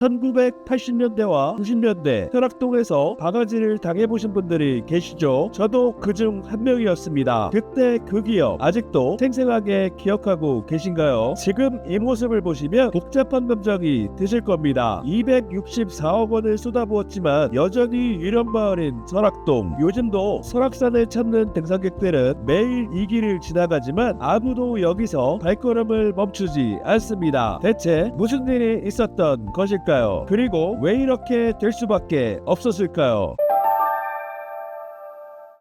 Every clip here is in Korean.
1980년대와 90년대 설악동에서 바가지를 당해보신 분들이 계시죠? 저도 그중 한 명이었습니다. 그때 그 기억 아직도 생생하게 기억하고 계신가요? 지금 이 모습을 보시면 복잡한 감정이 드실 겁니다. 264억 원을 쏟아부었지만 여전히 유령마을인 설악동. 요즘도 설악산을 찾는 등산객들은 매일 이 길을 지나가지만 아무도 여기서 발걸음을 멈추지 않습니다. 대체 무슨 일이 있었던 것일까요? 그리고 왜 이렇게 될 수밖에 없었을까요?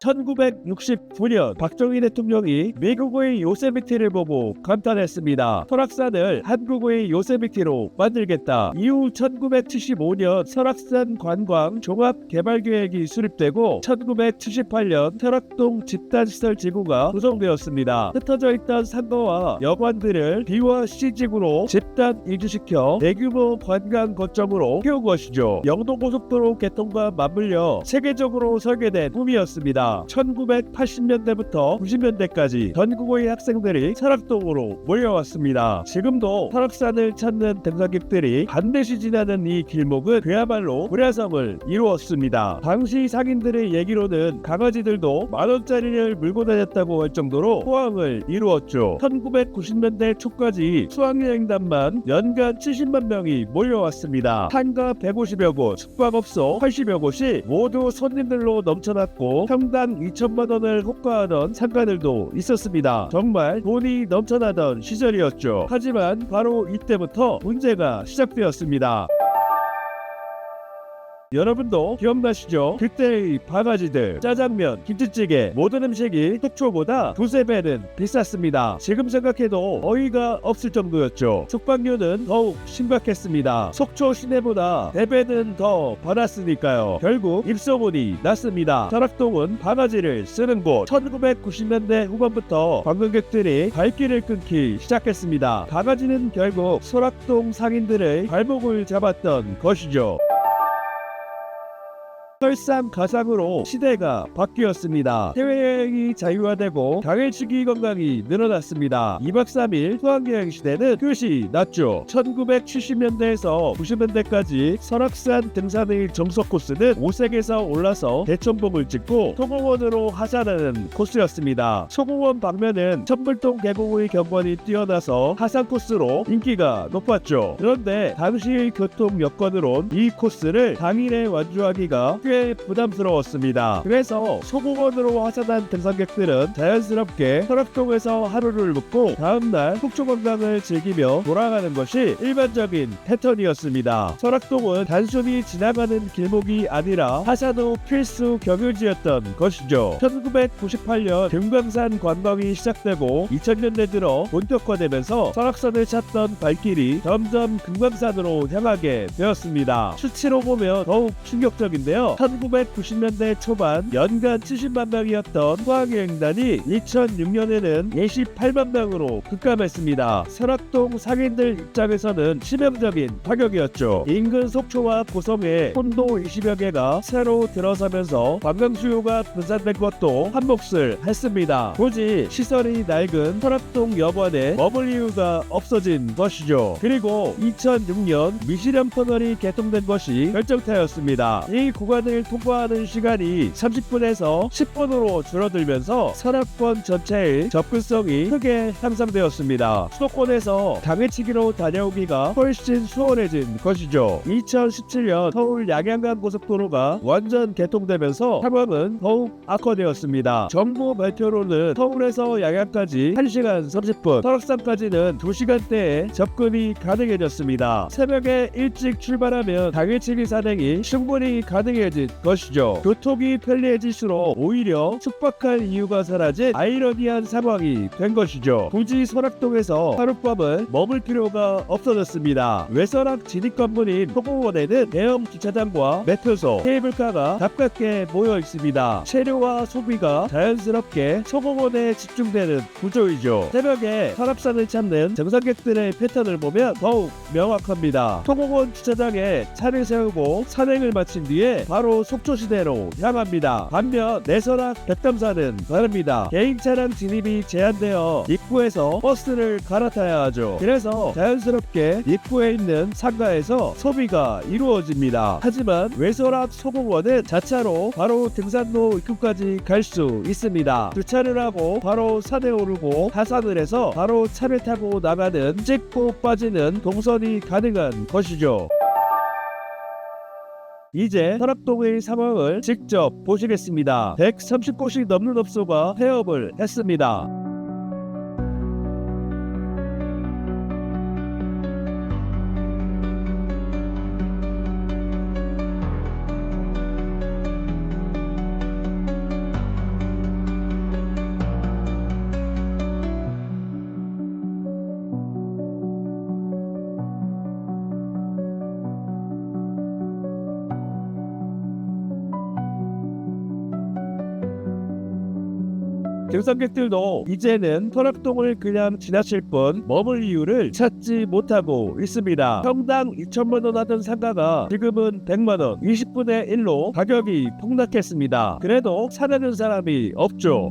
1969년 박정희 대통령이 미국의 요세미티를 보고 감탄했습니다. 설악산을 한국의 요세미티로 만들겠다. 이후 1975년 설악산 관광 종합개발계획이 수립되고 1978년 설악동 집단시설 지구가 구성되었습니다. 흩어져 있던 상가와 여관들을 B와 C지구로 집단 이주시켜 대규모 관광 거점으로 키운 것이죠. 영동고속도로 개통과 맞물려 세계적으로 설계된 꿈이었습니다. 1980년대부터 90년대까지 전국의 학생들이 설악동으로 몰려왔습니다. 지금도 설악산을 찾는 등산객들이 반드시 지나는 이 길목은 그야말로 불야성을 이루었습니다. 당시 상인들의 얘기로는 강아지들도 만원짜리를 물고 다녔다고 할 정도로 호황을 이루었죠. 1990년대 초까지 수학여행단만 연간 70만 명이 몰려왔습니다. 상가 150여 곳, 숙박업소 80여 곳이 모두 손님들로 넘쳐났고 평당 2천만 원을 호가하던 상가들도 있었습니다. 정말 돈이 넘쳐나던 시절이었죠. 하지만 바로 이때부터 문제가 시작되었습니다. 여러분도 기억나시죠? 그때의 바가지들, 짜장면, 김치찌개 모든 음식이 속초보다 두세 배는 비쌌습니다. 지금 생각해도 어이가 없을 정도였죠. 숙박료는 더욱 심각했습니다. 속초 시내보다 4배는 더 받았으니까요. 결국 입소문이 났습니다. 설악동은 바가지를 쓰는 곳. 1990년대 후반부터 관광객들이 발길을 끊기 시작했습니다. 바가지는 결국 설악동 상인들의 발목을 잡았던 것이죠. 설상가상으로 시대가 바뀌었습니다. 해외여행이 자유화되고 당일치기 관광이 늘어났습니다. 2박 3일 수학여행 시대는 끝이 났죠. 1970년대에서 90년대까지 설악산 등산의 정석 코스는 오색에서 올라서 대천봉을 찍고 소공원으로 하산하는 코스였습니다. 소공원 방면은 천불동 계곡의 경관이 뛰어나서 하산 코스로 인기가 높았죠. 그런데 당시의 교통 여건으론 이 코스를 당일에 완주하기가 꽤 부담스러웠습니다. 그래서 소공원으로 하산한 등산객들은 자연스럽게 설악동에서 하루를 묵고 다음날 속초 관광을 즐기며 돌아가는 것이 일반적인 패턴이었습니다. 설악동은 단순히 지나가는 길목이 아니라 하산 후 필수 경유지였던 것이죠. 1998년 금강산 관광이 시작되고 2000년대 들어 본격화되면서 설악산을 찾던 발길이 점점 금강산으로 향하게 되었습니다. 수치로 보면 더욱 충격적인데요. 1990년대 초반 연간 70만 명이었던 수학여행단이 2006년에는 28만 명으로 급감했습니다. 설악동 상인들 입장에서는 치명적인 타격이었죠. 인근 속초와 고성에 콘도 20여 개가 새로 들어서면서 관광 수요가 분산된 것도 한몫을 했습니다. 굳이 시설이 낡은 설악동 여관에 머물 이유가 없어진 것이죠. 그리고 2006년 미시령 터널이 개통된 것이 결정타였습니다. 이 구간을 통과하는 시간이 30분에서 10분으로 줄어들면서 설악권 전체의 접근성이 크게 향상되었습니다. 수도권에서 당일치기로 다녀오기가 훨씬 수월해진 것이죠. 2017년 서울 양양간 고속도로가 완전 개통되면서 상황은 더욱 악화되었습니다. 정부 발표로는 서울에서 양양까지 1시간 30분, 설악산까지는 2시간대에 접근이 가능해졌습니다. 새벽에 일찍 출발하면 당일치기 산행이 충분히 가능해진 것이죠. 교통이 편리해질수록 오히려 숙박할 이유가 사라진 아이러니한 상황이 된 것이죠. 굳이 설악동에서 하룻밤을 머물 필요가 없어졌습니다. 외설악 진입관문인 소공원에는 대형 주차장과 매표소, 케이블카가 가깝게 모여 있습니다. 체류와 소비가 자연스럽게 소공원에 집중되는 구조이죠. 새벽에 설악산을 찾는 등산객들의 패턴을 보면 더욱 명확합니다. 소공원 주차장에 차를 세우고 산행을 마친 뒤에 바로 바로 속초시대로 향합니다. 반면 내설악 백담사는 다릅니다. 개인 차량 진입이 제한되어 입구에서 버스를 갈아타야 하죠. 그래서 자연스럽게 입구에 있는 상가에서 소비가 이루어집니다. 하지만 외설악 소공원은 자차로 바로 등산로 입구까지 갈 수 있습니다. 주차를 하고 바로 산에 오르고 하산을 해서 바로 차를 타고 나가는 찍고 빠지는 동선이 가능한 것이죠. 이제 설악동의 상황을 직접 보시겠습니다. 130곳이 넘는 업소가 폐업을 했습니다. 등산객들도 이제는 설악동을 그냥 지나칠 뿐 머물 이유를 찾지 못하고 있습니다. 평당 2천만원 하던 상가가 지금은 100만원, 20분의 1로 가격이 폭락했습니다. 그래도 사려는 사람이 없죠.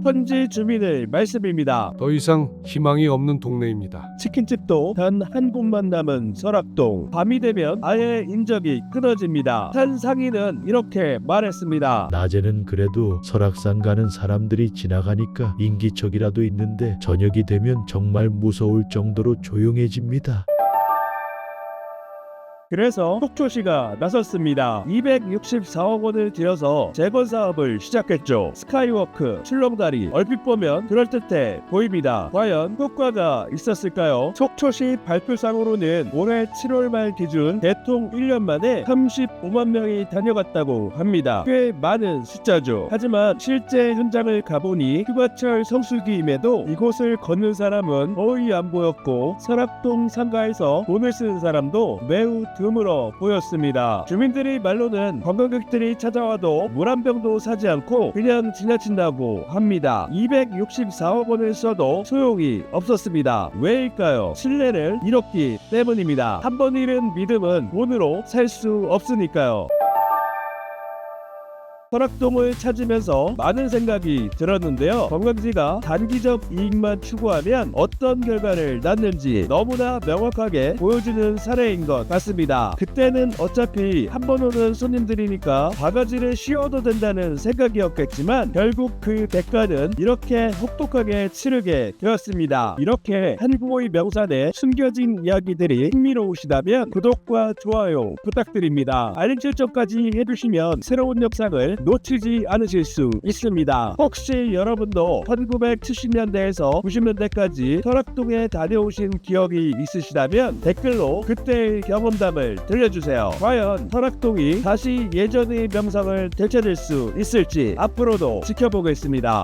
현지 주민의 말씀입니다. 더 이상 희망이 없는 동네입니다. 치킨집도 단 한 곳만 남은 설악동. 밤이 되면 아예 인적이 끊어집니다. 한 상인은 이렇게 말했습니다. 낮에는 그래도 설악산 가는 사람들이 지나가니까 인기척이라도 있는데 저녁이 되면 정말 무서울 정도로 조용해집니다. 그래서 속초시가 나섰습니다. 264억 원을 들여서 재건 사업을 시작했죠. 스카이워크, 출렁다리, 얼핏 보면 그럴듯해 보입니다. 과연 효과가 있었을까요? 속초시 발표상으로는 올해 7월 말 기준 개통 1년 만에 35만 명이 다녀갔다고 합니다. 꽤 많은 숫자죠. 하지만 실제 현장을 가보니 휴가철 성수기임에도 이곳을 걷는 사람은 거의 안 보였고 설악동 상가에서 돈을 쓰는 사람도 매우 드물어 보였습니다. 주민들의 말로는 관광객들이 찾아와도 물 한 병도 사지 않고 그냥 지나친다고 합니다. 264억 원을 써도 소용이 없었습니다. 왜일까요? 신뢰를 잃었기 때문입니다. 한 번 잃은 믿음은 돈으로 살 수 없으니까요. 설악동을 찾으면서 많은 생각이 들었는데요. 관광지가 단기적 이익만 추구하면 어떤 결과를 낳는지 너무나 명확하게 보여주는 사례인 것 같습니다. 그때는 어차피 한 번 오는 손님들이니까 바가지를 씌워도 된다는 생각이었겠지만 결국 그 대가는 이렇게 혹독하게 치르게 되었습니다. 이렇게 한국어의 명산에 숨겨진 이야기들이 흥미로우시다면 구독과 좋아요 부탁드립니다. 알림 설정까지 해주시면 새로운 영상을 놓치지 않으실 수 있습니다. 혹시 여러분도 1970년대에서 90년대까지 설악동에 다녀오신 기억이 있으시다면 댓글로 그때의 경험담을 들려주세요. 과연 설악동이 다시 예전의 명성을 되찾을 수 있을지 앞으로도 지켜보겠습니다.